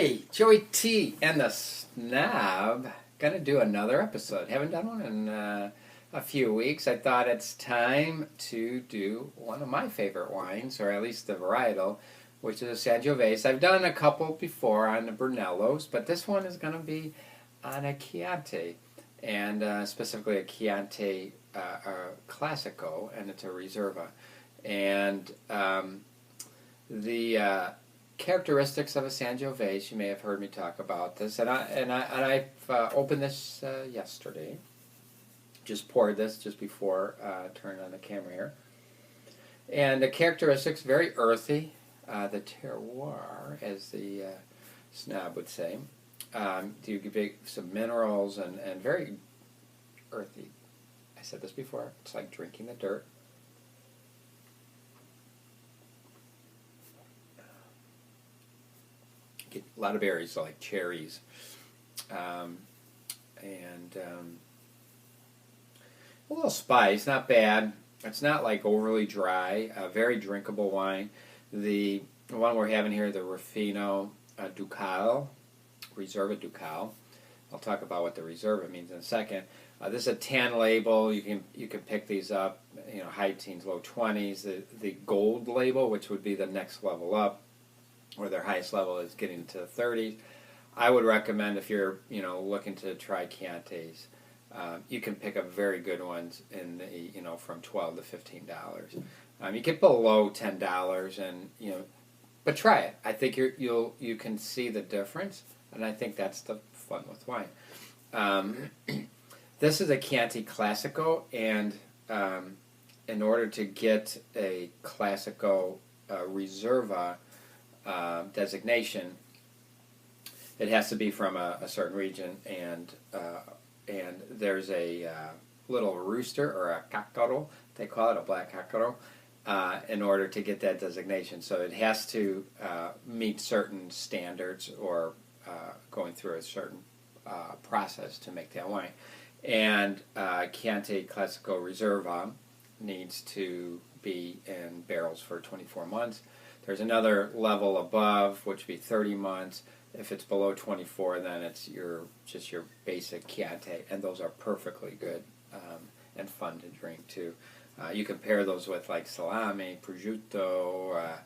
Hey, Joey T and the Snob. Gonna do another episode. Haven't done one in a few weeks. I thought it's time to do one of my favorite wines, or at least the varietal, which is a Sangiovese. I've done a couple before on the Brunellos, but this one is gonna be on a Chianti, and specifically a Chianti Classico, and it's a Riserva. And the characteristics of a Sangiovese, you may have heard me talk about this, and I've opened this yesterday. Just poured this just before turning on the camera here. And the characteristics, very earthy, the terroir, as the Snob would say. You give some minerals and very earthy. I said this before, it's like drinking the dirt. Get a lot of berries, so like cherries, and a little spice, not bad. It's not like overly dry. Very drinkable wine. The one we're having here, the Riserva Ducal, Riserva Ducal. I'll talk about what the Riserva means in a second. This is a tan label. You can pick these up. High teens, low 20s. The gold label, which would be the next level up, where their highest level is getting to the 30s. I would recommend, if you're looking to try Chiantis, you can pick up very good ones in the from $12 to $15. You get below $10, and but try it. I think you can see the difference, and I think that's the fun with wine. This is a Chianti Classico, and in order to get a Classico Riserva designation, it has to be from a certain region, and there's a little rooster, or a cacaro, they call it, a black cacaro, in order to get that designation. So it has to meet certain standards, or going through a certain process to make that wine. And Chianti Classico Riserva needs to be in barrels for 24 months. There's another level above, which would be 30 months. If it's below 24, then it's just your basic Chianti, and those are perfectly good and fun to drink too. You can pair those with like salami, prosciutto,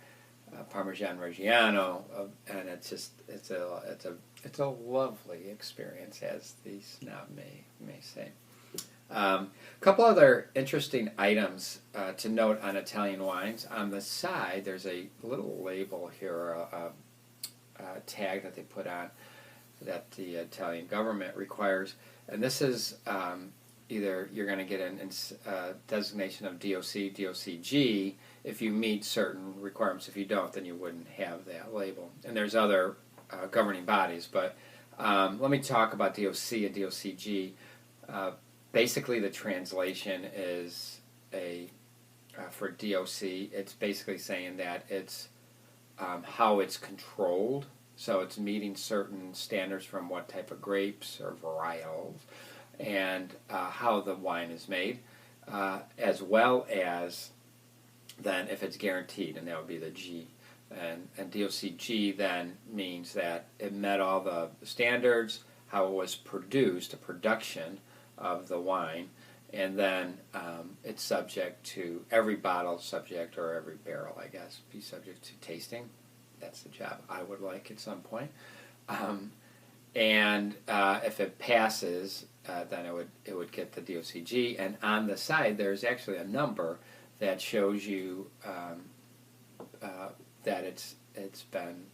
Parmesan Reggiano, and it's a lovely experience, as the Snob may say. A couple other interesting items to note on Italian wines. On the side, there's a little label here, a tag that they put on that the Italian government requires, and this is either you're going to get a designation of DOC, DOCG if you meet certain requirements. If you don't, then you wouldn't have that label. And there's other governing bodies, but let me talk about DOC and DOCG. Basically, the translation is for DOC, it's basically saying that it's how it's controlled. So it's meeting certain standards from what type of grapes or varietals, and how the wine is made, as well as then if it's guaranteed, and that would be the G. And DOCG then means that it met all the standards, how it was produced, the production of the wine, and then it's subject to, every bottle subject, or every barrel, I guess, be subject to tasting. That's the job I would like at some point. And if it passes, then it would get the DOCG. And on the side, there's actually a number that shows you that it's been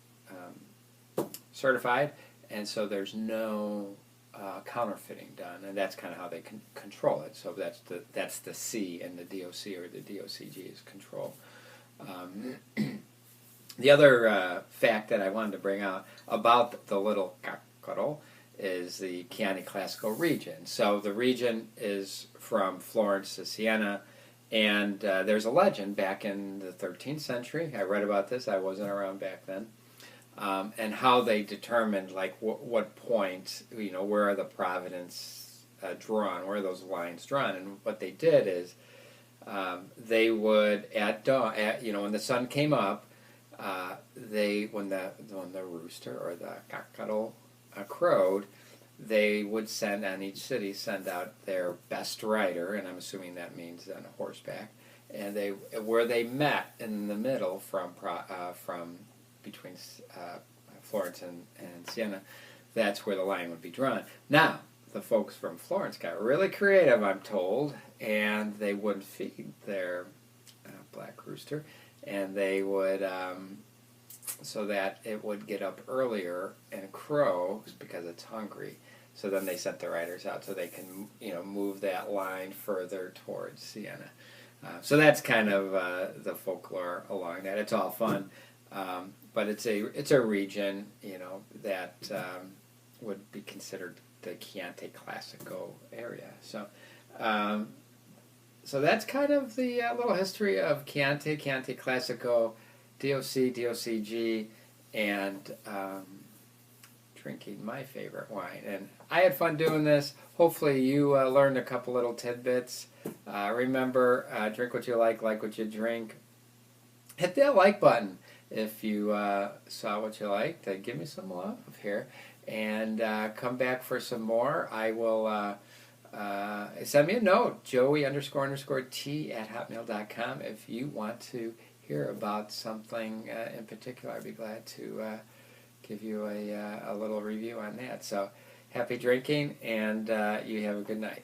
certified, and so there's no counterfeiting done, and that's kind of how they control it. So that's the C in the DOC, or the DOCG is control. The other fact that I wanted to bring out about the little cacaro is the Chianti Classico region. So the region is from Florence to Siena, and there's a legend back in the 13th century. I read about this. I wasn't around back then. And how they determined, like, what point, where are the providence drawn, where are those lines drawn. And what they did is they would, at dawn, when the sun came up, when the rooster or the cacador crowed, they would send on each city send out their best rider, and I'm assuming that means on horseback, and where they met in the middle from between Florence and Siena, that's where the line would be drawn. Now, the folks from Florence got really creative, I'm told, and they wouldn't feed their black rooster, and they would, so that it would get up earlier and crow because it's hungry. So then they sent the riders out so they can, move that line further towards Siena. So that's kind of the folklore along that. It's all fun, but it's a region, that would be considered the Chianti Classico area. So, so that's kind of the little history of Chianti Classico, DOC, DOCG, and drinking my favorite wine. And I had fun doing this. Hopefully you learned a couple little tidbits. Remember, drink what you like what you drink. Hit that like button if you saw what you liked. Give me some love here. And come back for some more. I will send me a note, joey__t@hotmail.com, if you want to hear about something in particular. I'd be glad to give you a little review on that. So happy drinking, and you have a good night.